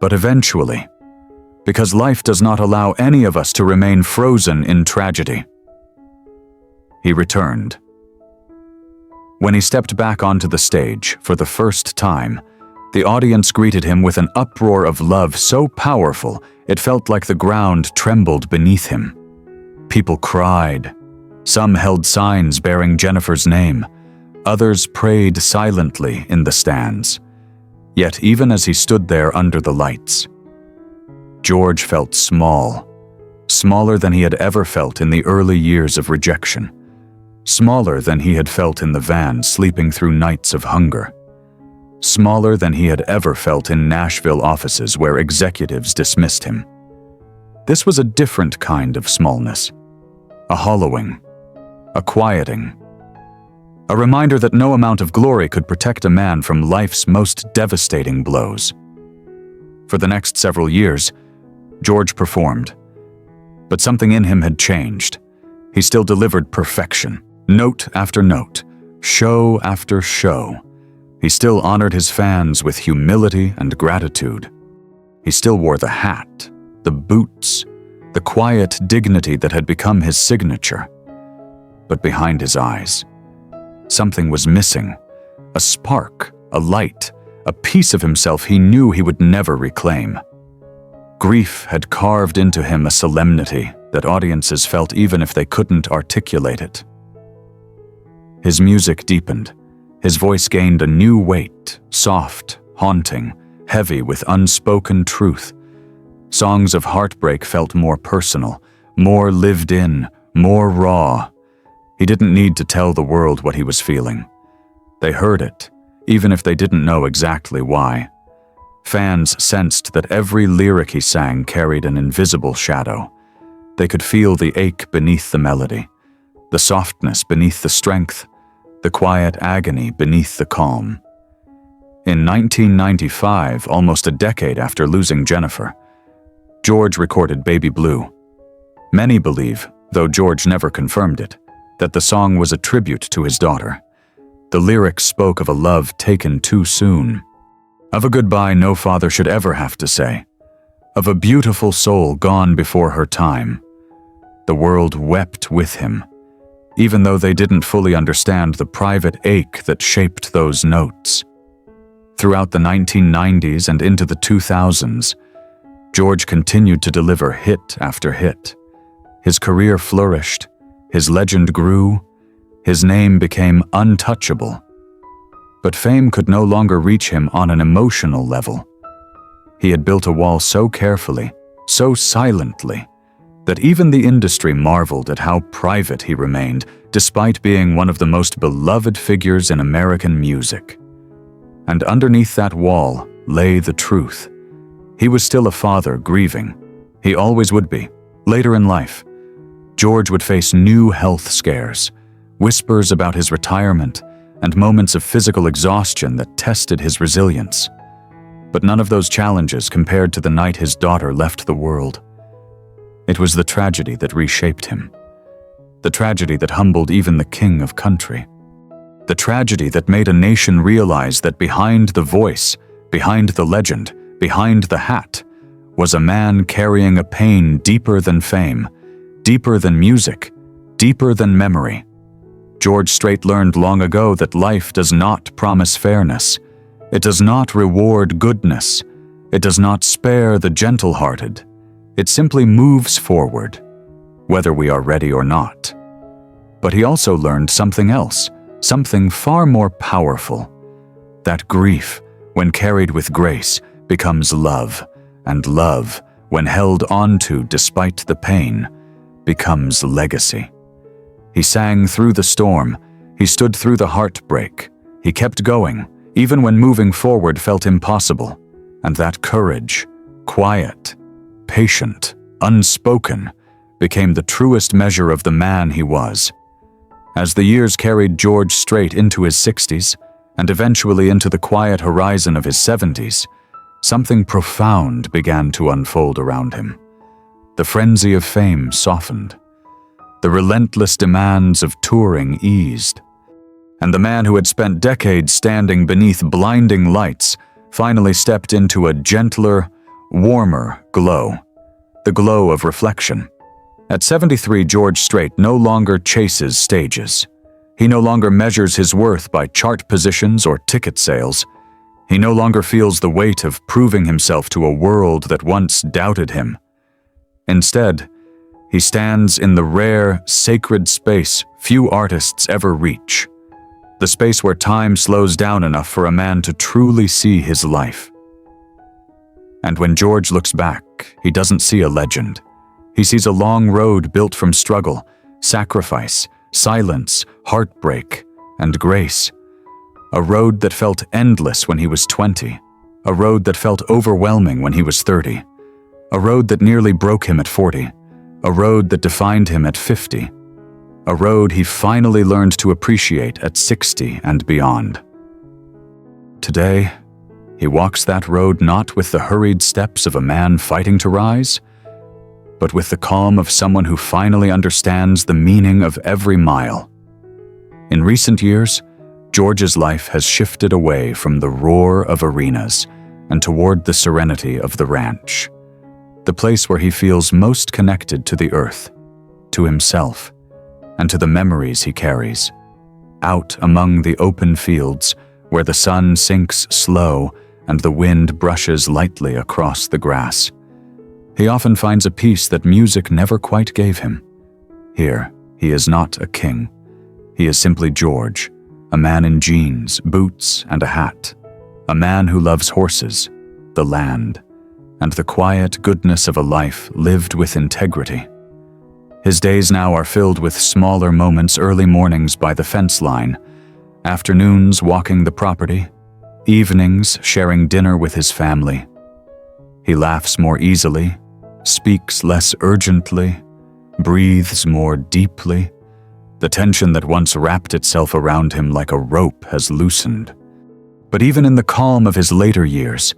But eventually, because life does not allow any of us to remain frozen in tragedy, he returned. When he stepped back onto the stage for the first time, the audience greeted him with an uproar of love so powerful it felt like the ground trembled beneath him. People cried. Some held signs bearing Jennifer's name. Others prayed silently in the stands. Yet even as he stood there under the lights, George felt small, smaller than he had ever felt in the early years of rejection. Smaller than he had felt in the van sleeping through nights of hunger. smaller than he had ever felt in Nashville offices where executives dismissed him. This was a different kind of smallness, a hollowing, a quieting, a reminder that no amount of glory could protect a man from life's most devastating blows. For the next several years, George performed, but something in him had changed. He still delivered perfection, note after note, show after show. He still honored his fans with humility and gratitude. He still wore the hat, the boots, the quiet dignity that had become his signature. But behind his eyes, something was missing. A spark, a light, a piece of himself he knew he would never reclaim. Grief had carved into him a solemnity that audiences felt even if they couldn't articulate it. His music deepened. His voice gained a new weight, soft, haunting, heavy with unspoken truth. Songs of heartbreak felt more personal, more lived in, more raw. He didn't need to tell the world what he was feeling. They heard it, even if they didn't know exactly why. Fans sensed that every lyric he sang carried an invisible shadow. They could feel the ache beneath the melody, the softness beneath the strength, the quiet agony beneath the calm. In 1995, almost a decade after losing Jennifer, George recorded Baby Blue. Many believe, though George never confirmed it, that the song was a tribute to his daughter. The lyrics spoke of a love taken too soon, of a goodbye no father should ever have to say, of a beautiful soul gone before her time. The world wept with him, even though they didn't fully understand the private ache that shaped those notes. Throughout the 1990s and into the 2000s, George continued to deliver hit after hit. His career flourished, his legend grew, his name became untouchable. But fame could no longer reach him on an emotional level. He had built a wall so carefully, so silently, that even the industry marveled at how private he remained, despite being one of the most beloved figures in American music. And underneath that wall lay the truth. He was still a father grieving. He always would be. Later in life, George would face new health scares, whispers about his retirement, and moments of physical exhaustion that tested his resilience. But none of those challenges compared to the night his daughter left the world. It was the tragedy that reshaped him. The tragedy that humbled even the king of country. The tragedy that made a nation realize that behind the voice, behind the legend, behind the hat, was a man carrying a pain deeper than fame, deeper than music, deeper than memory. George Strait learned long ago that life does not promise fairness. It does not reward goodness. It does not spare the gentle-hearted. It simply moves forward, whether we are ready or not. But he also learned something else, something far more powerful. That grief, when carried with grace, becomes love, and love, when held onto despite the pain, becomes legacy. He sang through the storm. He stood through the heartbreak. He kept going, even when moving forward felt impossible. And that courage, quiet, patient, unspoken, became the truest measure of the man he was. As the years carried George Strait into his 60s, and eventually into the quiet horizon of his 70s, something profound began to unfold around him. The frenzy of fame softened. The relentless demands of touring eased. And the man who had spent decades standing beneath blinding lights finally stepped into a gentler, warmer glow. The glow of reflection. At 73, George Strait no longer chases stages. He no longer measures his worth by chart positions or ticket sales. He no longer feels the weight of proving himself to a world that once doubted him. Instead, he stands in the rare, sacred space few artists ever reach. The space where time slows down enough for a man to truly see his life. And when George looks back, he doesn't see a legend. He sees a long road built from struggle, sacrifice, silence, heartbreak, and grace. A road that felt endless when he was 20. A road that felt overwhelming when he was 30. A road that nearly broke him at 40. A road that defined him at 50. A road he finally learned to appreciate at 60 and beyond. Today, he walks that road not with the hurried steps of a man fighting to rise, but with the calm of someone who finally understands the meaning of every mile. In recent years, George's life has shifted away from the roar of arenas and toward the serenity of the ranch, the place where he feels most connected to the earth, to himself, and to the memories he carries. Out among the open fields, where the sun sinks slow and the wind brushes lightly across the grass, he often finds a peace that music never quite gave him. Here, he is not a king. He is simply George, a man in jeans, boots, and a hat, a man who loves horses, the land, and the quiet goodness of a life lived with integrity. His days now are filled with smaller moments: early mornings by the fence line, afternoons walking the property, evenings sharing dinner with his family. He laughs more easily, speaks less urgently, breathes more deeply. The tension that once wrapped itself around him like a rope has loosened. But even in the calm of his later years,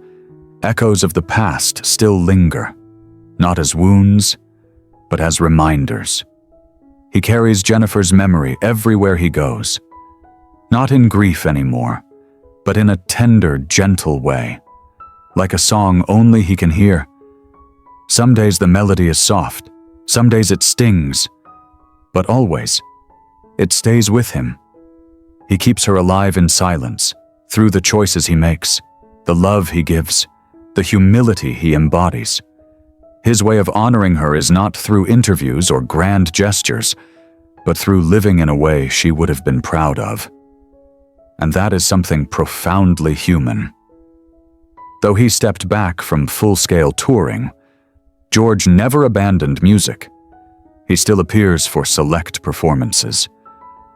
echoes of the past still linger, not as wounds, but as reminders. He carries Jennifer's memory everywhere he goes, not in grief anymore, but in a tender, gentle way, like a song only he can hear. Some days the melody is soft, some days it stings, but always, it stays with him. He keeps her alive in silence, through the choices he makes, the love he gives, the humility he embodies. His way of honoring her is not through interviews or grand gestures, but through living in a way she would have been proud of. And that is something profoundly human. Though he stepped back from full-scale touring, George never abandoned music. He still appears for select performances,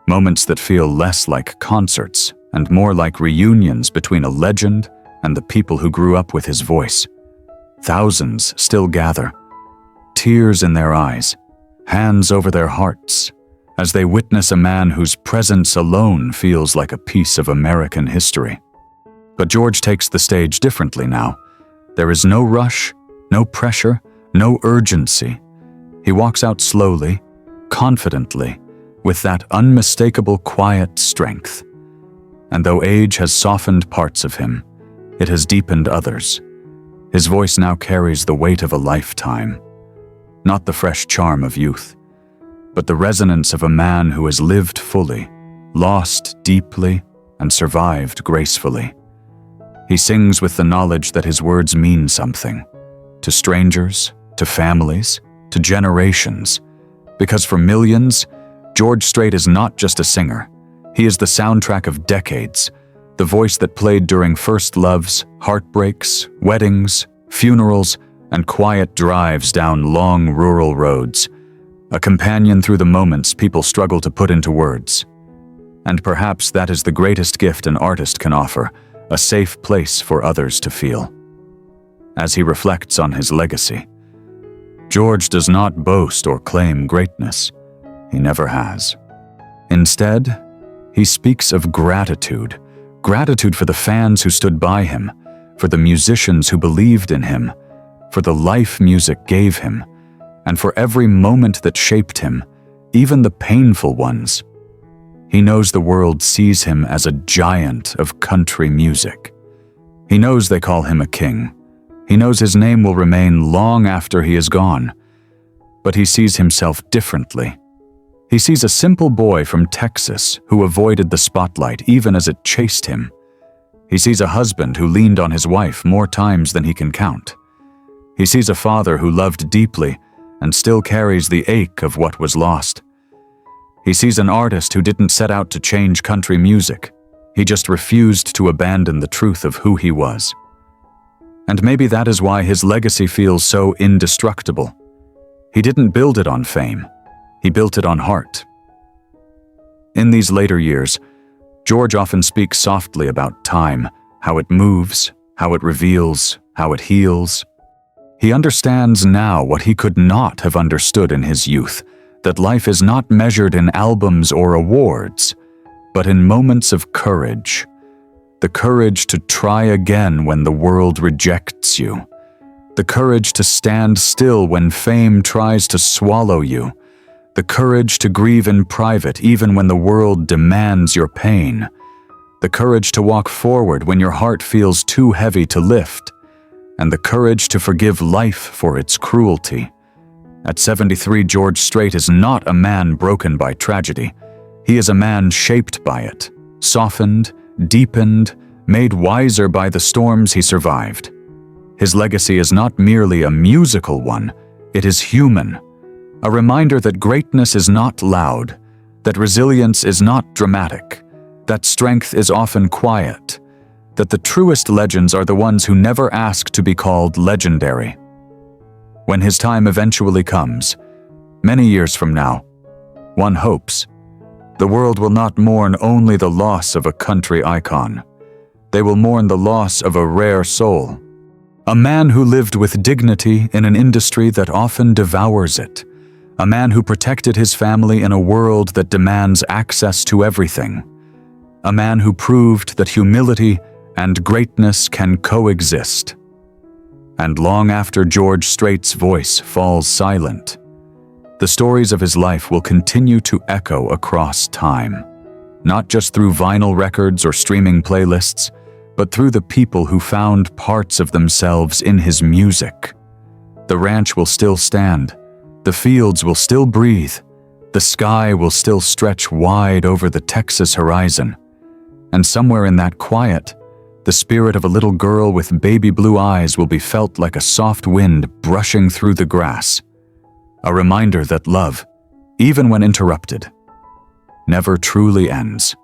moments that feel less like concerts and more like reunions between a legend and the people who grew up with his voice. Thousands still gather, tears in their eyes, hands over their hearts, as they witness a man whose presence alone feels like a piece of American history. But George takes the stage differently now. There is no rush, no pressure, no urgency. He walks out slowly, confidently, with that unmistakable quiet strength. And though age has softened parts of him, it has deepened others. His voice now carries the weight of a lifetime, not the fresh charm of youth, but the resonance of a man who has lived fully, lost deeply, and survived gracefully. He sings with the knowledge that his words mean something, to strangers, to families, to generations, because for millions, George Strait is not just a singer. He is the soundtrack of decades, the voice that played during first loves, heartbreaks, weddings, funerals, and quiet drives down long rural roads, a companion through the moments people struggle to put into words. And perhaps that is the greatest gift an artist can offer, a safe place for others to feel. As he reflects on his legacy, George does not boast or claim greatness. He never has. Instead, he speaks of gratitude, gratitude for the fans who stood by him, for the musicians who believed in him, for the life music gave him, and for every moment that shaped him, even the painful ones. He knows the world sees him as a giant of country music. He knows they call him a king. He knows his name will remain long after he is gone. But he sees himself differently. He sees a simple boy from Texas who avoided the spotlight even as it chased him. He sees a husband who leaned on his wife more times than he can count. He sees a father who loved deeply and still carries the ache of what was lost. He sees an artist who didn't set out to change country music. He just refused to abandon the truth of who he was. And maybe that is why his legacy feels so indestructible. He didn't build it on fame. He built it on heart. In these later years, George often speaks softly about time, how it moves, how it reveals, how it heals. He understands now what he could not have understood in his youth, that life is not measured in albums or awards, but in moments of courage. The courage to try again when the world rejects you. The courage to stand still when fame tries to swallow you. The courage to grieve in private even when the world demands your pain. The courage to walk forward when your heart feels too heavy to lift. And the courage to forgive life for its cruelty. At 73, George Strait is not a man broken by tragedy. He is a man shaped by it, softened, deepened, made wiser by the storms he survived. His legacy is not merely a musical one, it is human. A reminder that greatness is not loud, that resilience is not dramatic, that strength is often quiet, that the truest legends are the ones who never ask to be called legendary. When his time eventually comes, many years from now, one hopes, the world will not mourn only the loss of a country icon. They will mourn the loss of a rare soul. A man who lived with dignity in an industry that often devours it. A man who protected his family in a world that demands access to everything. A man who proved that humility and greatness can coexist. And long after George Strait's voice falls silent, the stories of his life will continue to echo across time, not just through vinyl records or streaming playlists, but through the people who found parts of themselves in his music. The ranch will still stand, the fields will still breathe, the sky will still stretch wide over the Texas horizon, and somewhere in that quiet, the spirit of a little girl with baby blue eyes will be felt like a soft wind brushing through the grass. A reminder that love, even when interrupted, never truly ends.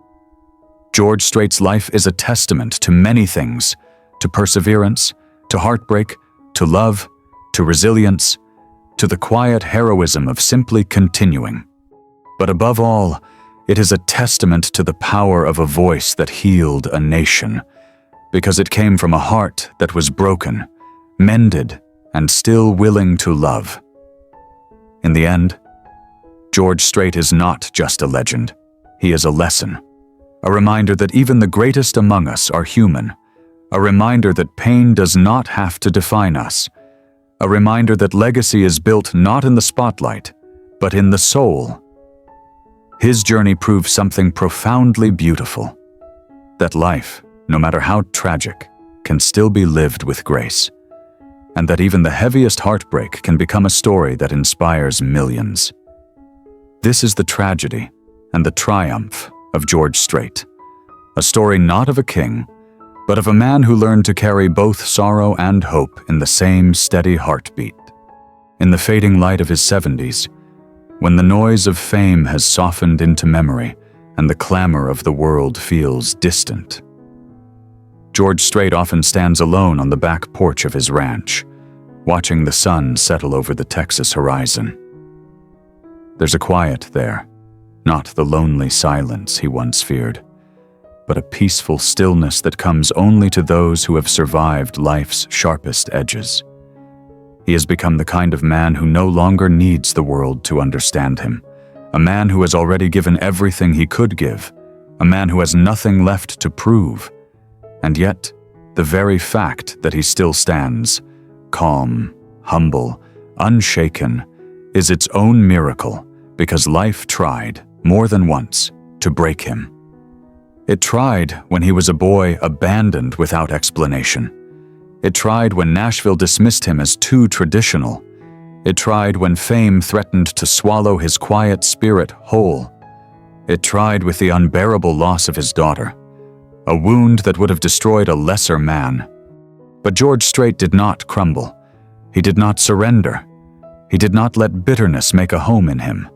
George Strait's life is a testament to many things, to perseverance, to heartbreak, to love, to resilience, to the quiet heroism of simply continuing. But above all, it is a testament to the power of a voice that healed a nation, because it came from a heart that was broken, mended, and still willing to love. In the end, George Strait is not just a legend, he is a lesson. A reminder that even the greatest among us are human. A reminder that pain does not have to define us. A reminder that legacy is built not in the spotlight, but in the soul. His journey proves something profoundly beautiful. That life, no matter how tragic, can still be lived with grace. And that even the heaviest heartbreak can become a story that inspires millions. This is the tragedy and the triumph of George Strait. A story not of a king, but of a man who learned to carry both sorrow and hope in the same steady heartbeat. In the fading light of his 70s, when the noise of fame has softened into memory and the clamor of the world feels distant, George Strait often stands alone on the back porch of his ranch, watching the sun settle over the Texas horizon. There's a quiet there, not the lonely silence he once feared, but a peaceful stillness that comes only to those who have survived life's sharpest edges. He has become the kind of man who no longer needs the world to understand him, a man who has already given everything he could give, a man who has nothing left to prove. And yet, the very fact that he still stands, calm, humble, unshaken, is its own miracle, because life tried, more than once, to break him. It tried when he was a boy abandoned without explanation. It tried when Nashville dismissed him as too traditional. It tried when fame threatened to swallow his quiet spirit whole. It tried with the unbearable loss of his daughter, a wound that would have destroyed a lesser man. But George Strait did not crumble. He did not surrender. He did not let bitterness make a home in him.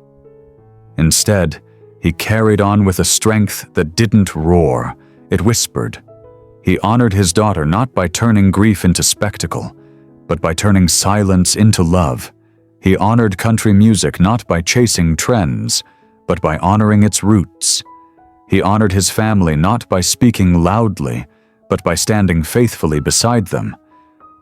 Instead, he carried on with a strength that didn't roar, it whispered. He honored his daughter not by turning grief into spectacle, but by turning silence into love. He honored country music not by chasing trends, but by honoring its roots. He honored his family not by speaking loudly, but by standing faithfully beside them.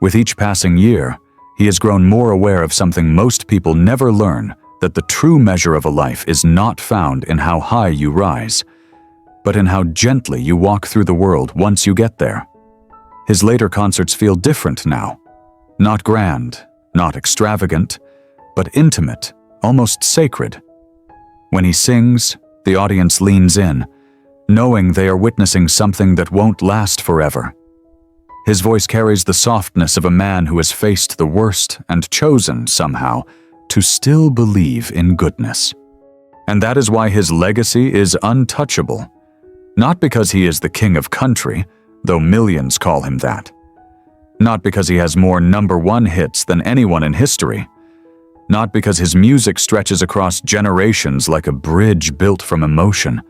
With each passing year, he has grown more aware of something most people never learn, that the true measure of a life is not found in how high you rise, but in how gently you walk through the world once you get there. His later concerts feel different now. Not grand, not extravagant, but intimate, almost sacred. When he sings, the audience leans in, knowing they are witnessing something that won't last forever. His voice carries the softness of a man who has faced the worst and chosen, somehow, to still believe in goodness. And that is why his legacy is untouchable. Not because he is the king of country, though millions call him that. Not because he has more #1 hits than anyone in history. Not because his music stretches across generations like a bridge built from emotion,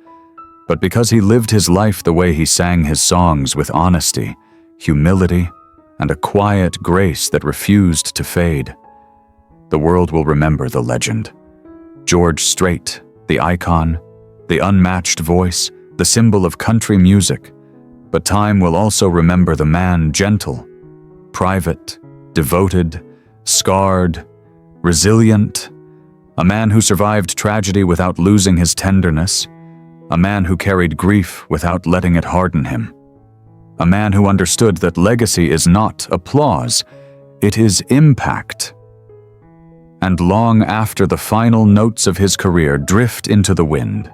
but because he lived his life the way he sang his songs, with honesty, humility, and a quiet grace that refused to fade. The world will remember the legend. George Strait, the icon, the unmatched voice, the symbol of country music. But time will also remember the man gentle, private, devoted, scarred, resilient, a man who survived tragedy without losing his tenderness, a man who carried grief without letting it harden him, a man who understood that legacy is not applause, it is impact. And long after the final notes of his career drift into the wind,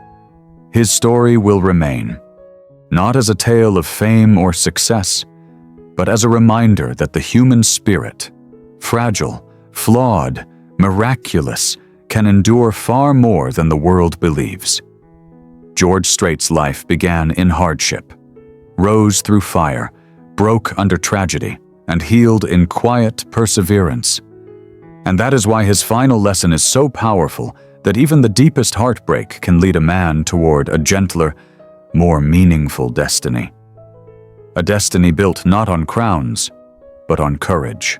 his story will remain, not as a tale of fame or success, but as a reminder that the human spirit, fragile, flawed, miraculous, can endure far more than the world believes. George Strait's life began in hardship, rose through fire, broke under tragedy, and healed in quiet perseverance. And that is why his final lesson is so powerful that even the deepest heartbreak can lead a man toward a gentler, more meaningful destiny. A destiny built not on crowns, but on courage.